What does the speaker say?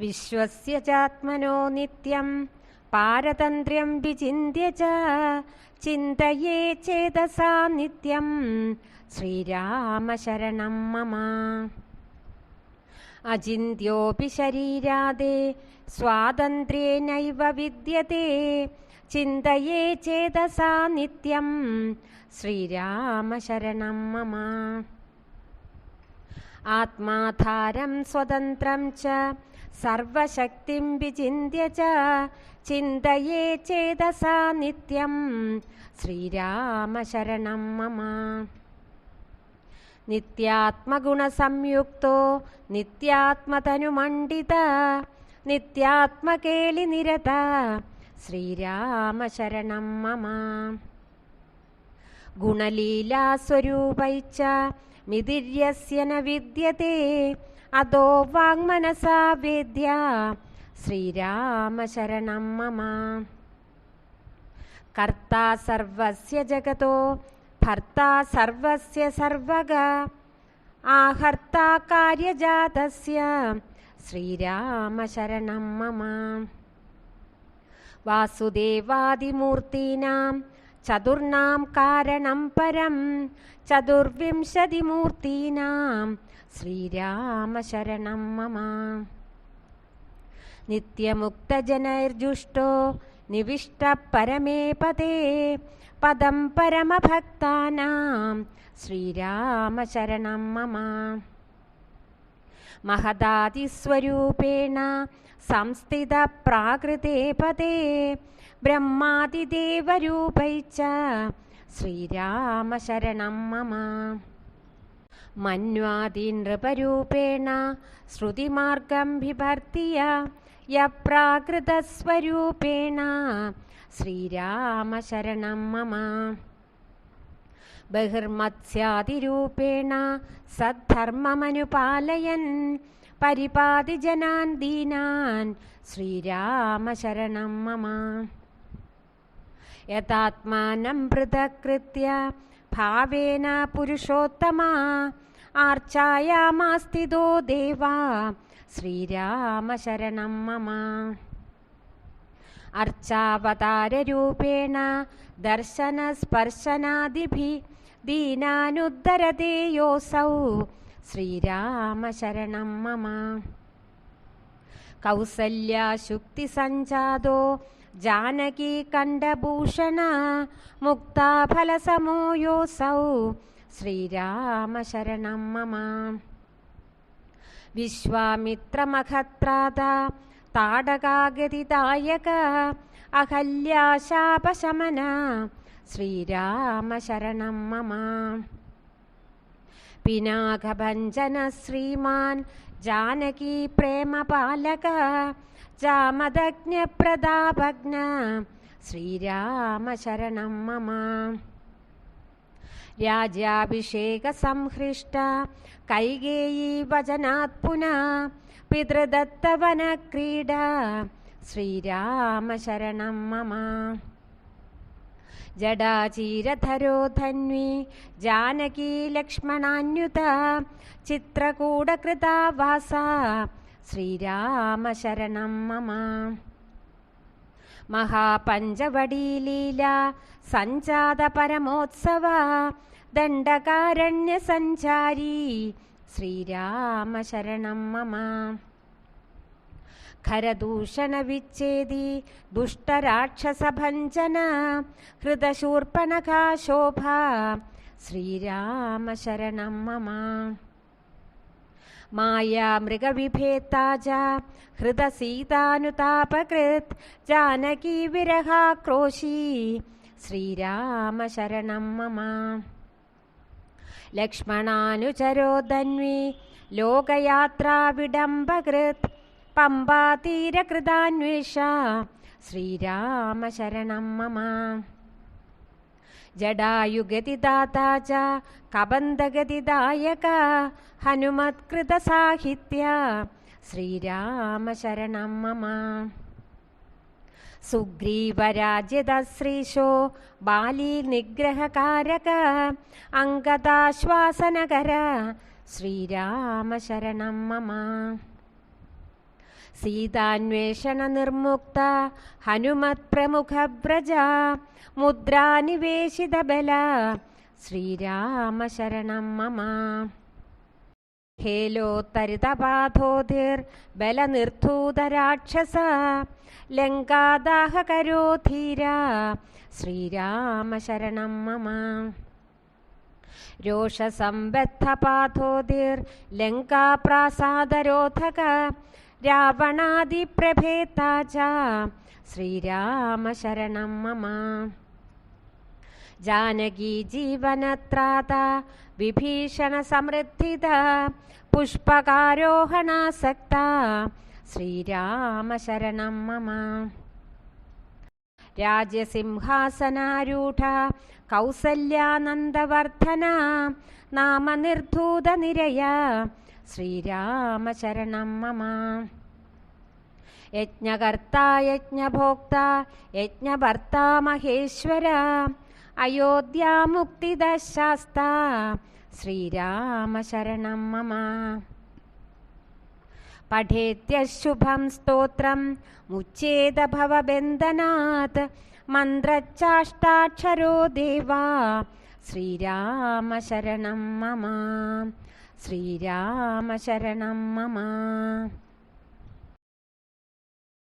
വിശ്വസ്യ ചാത്മനോ നിത്യം പാരതന്ത്ര്യം വിചിന്യ ച ചിന്തയേ ചേതസാ നിത്യം ശ്രീരാമ ശരണം മമ. അചിന്ത്യോപി ശരീരാദേ സ്വാതന്ത്ര്യേനൈവ വിദ്യതേ ചിന്തയേ ചേതസാ നിത്യം ശ്രീരാമ ശരണം മമ. ആത്മാധാരം സ്വതന്ത്രം ച സർവശക്തിം വിചിന്യ ച ചിന്തയേ ചേതസാ നിത്യം ശ്രീരാമ ശരണം മമ. നിത്യാത്മഗുണസംയുക്തോ നിത്യാത്മതനുമണ്ഡിത നിത്യാത്മകേളിനിരത ശ്രീരാമ ശരണം മമ. ഗുണലീലാസ്വരൂപൈച്ച മിതിര്യസ്യ ന വിദ്യതേ അദോ വാങ്മനസാ വേദ്യ ശ്രീരാമ ശരണം മമ. കർത്താ സർവസ്യ ജഗതോ ഭർത്താ സർവസ്യ സർവഗ ആഹർത്താ കാര്യജാതസ്യ ശ്രീരാമ ശരണം മമ. വാസുദേവാദിമൂർത്തീനാം ചതുർണാം കാരണം പരം ചതുർവിംശതിമൂർത്തീനാം ശ്രീരാമ ശരണം മമ. നിത്യമുക്തജനൈർജുഷ്ടോ നിവിഷ്ട പരമേ പദേ പദം പരമഭക്താനാം ശ്രീരാമ ശരണം മമ. മഹദാതിസ്വരൂപേണ സംസ്ഥിത പ്രാകൃതേ പദേ ബ്രഹ്മാതിദേവരൂപൈച്ച ശ്രീരാമ ശരണം മമ. മന്വാദിനൃപരൂപേണ ശ്രുതിമാർഗം ബിഭർത്തിയ യപ്രാകൃതസ്വരൂപേണ ശ്രീരാമ ശരണം മമ. ബഹിർമത്സ്യാദിരൂപേണ സദ്ധർമ്മമനുപാലയൻ പരിപാതി ജനാൻ ദീനാൻ ശ്രീരാമ ശരണം മമ. യഥാത്മാനം പൃഥക്കൃത്യ ഭാവേന പുരുഷോത്തമ ആർച്ചായാമാസ്ഥിതോ ദേവാ ശ്രീരാമ ശരണം മമ. അർച്ചാവതാരരൂപേണ ദർശനസ്പർശനാദിഭി ദീനാനുദ്ധരതേ യോസൗ ശ്രീരാമ ശരണം മമ. കൗസല്യാശുക്തിസഞ്ജാതോ ജാനകീകണ്ഠഭൂഷണ മുക്താഫലസമോ യോസൗ ശ്രീരാമ ശരണം മമ. വിശ്വാമിത്രമഖത്രാത താടകാഗതിദായക അഹല്യാശാപശമന ശ്രീരാമ ശരണം മമ. പിനാകഭഞ്ജന ശ്രീമാൻ ജാനകീ പ്രേമപാലക ജാമദഗ്നപ്രതാപഗ്ന ശ്രീരാമ ശരണം മമ. രാജ്യാഭിഷേക സംഹൃഷ്ട കൈകേയീ വചനാത് പുനഃ പിതൃദത്തവന ക്രീഡ ശ്രീരാമ ശരണം മമ. ജഡാചീരധരോ ധന്വി ജാനകീ ലക്ഷ്മണാന്യുത ചിത്രകൂടകൃതാ വാസ ശ്രീരാമ ശരണം മമ. മഹാപഞ്ചവടീലീല സഞ്ജാത പരമോത്സവ ദണ്ഡകാരണ്യ സഞ്ചാരി ശ്രീരാമ ശരണം മമ. ഖരദൂഷണ വിച്ഛേദി ദുഷ്ടരാക്ഷസഭഞ്ജന ഹൃദശൂർപ്പണഖാ ശോഭ ശ്രീരാമ ശരണം മമ. മായാമൃഗവിഭേത്താജ ഹൃദസീതാനുതാപകൃത് ജാനകീ വിരഹാക്രോശീ ശ്രീരാമ ശരണം മമ. ലക്ഷ്മണാനുചരോ ധന്വി ലോകയാത്രാ വിഡംബകൃത് പമ്പാതീരകൃതാന്വേഷ ശ്രീരാമ ശരണം മമ. ജടായുഗതിദാതാ ച കബന്ധഗതിദായക ഹനുമത്കൃതസാഹിത്യ ശ്രീരാമ ശരണം മമ. സുഗ്രീവരാജ്യദശ്രീശോ ബാലീ നിഗ്രഹകാരക അംഗദാശ്വാസനകര ശ്രീരാമ ശരണം മമ. സീതാന്വേഷണ നിർമുക്ത ഹനുമത് പ്രമുഖവ്രജ മുദ്രാനിവേശിത ബല ശ്രീരാമ ശരണം മമ. ഹേലോത്തരിതപാധോധിർ ബലനിർധൂതരാക്ഷസ ലങ്കാദാഹകരോ ധീര ശ്രീരാമ ശരണം മമ. രോഷസംബദ്ധപാധോധിർ ലങ്കാപ്രാസാദരോധക രാവണാദിപ്രഭേതാ ച ശ്രീരാമ ശരണം മമ. ജാനകീ ജീവനത്രാത വിഭീഷണ സമൃദ്ധിത പുഷ്പകാരോഹണാസക്ത ശ്രീരാമ ശരണം മമ. രാജ്യസിംഹാസനാരൂഢ കൗസല്യാനന്ദവർദ്ധന നാമനിർധൂത നിരയ ശ്രീരാമ ശരണം മമ. യജ്ഞകർത്താ യജ്ഞഭോക്ത യജ്ഞഭർത്താ മഹേശ്വര അയോധ്യാമുക്തിദശാസ്ത ശ്രീരാമ ശരണം മമ. പഠേത്യശുഭം സ്തോത്രം മുച്ഛേദ ഭവബന്ധനാത് മന്ത്രച്ചാഷ്ടാക്ഷരോ ദേവാ ശ്രീരാമ ശരണം മമ. ശ്രീരാമ ശരണം മമ.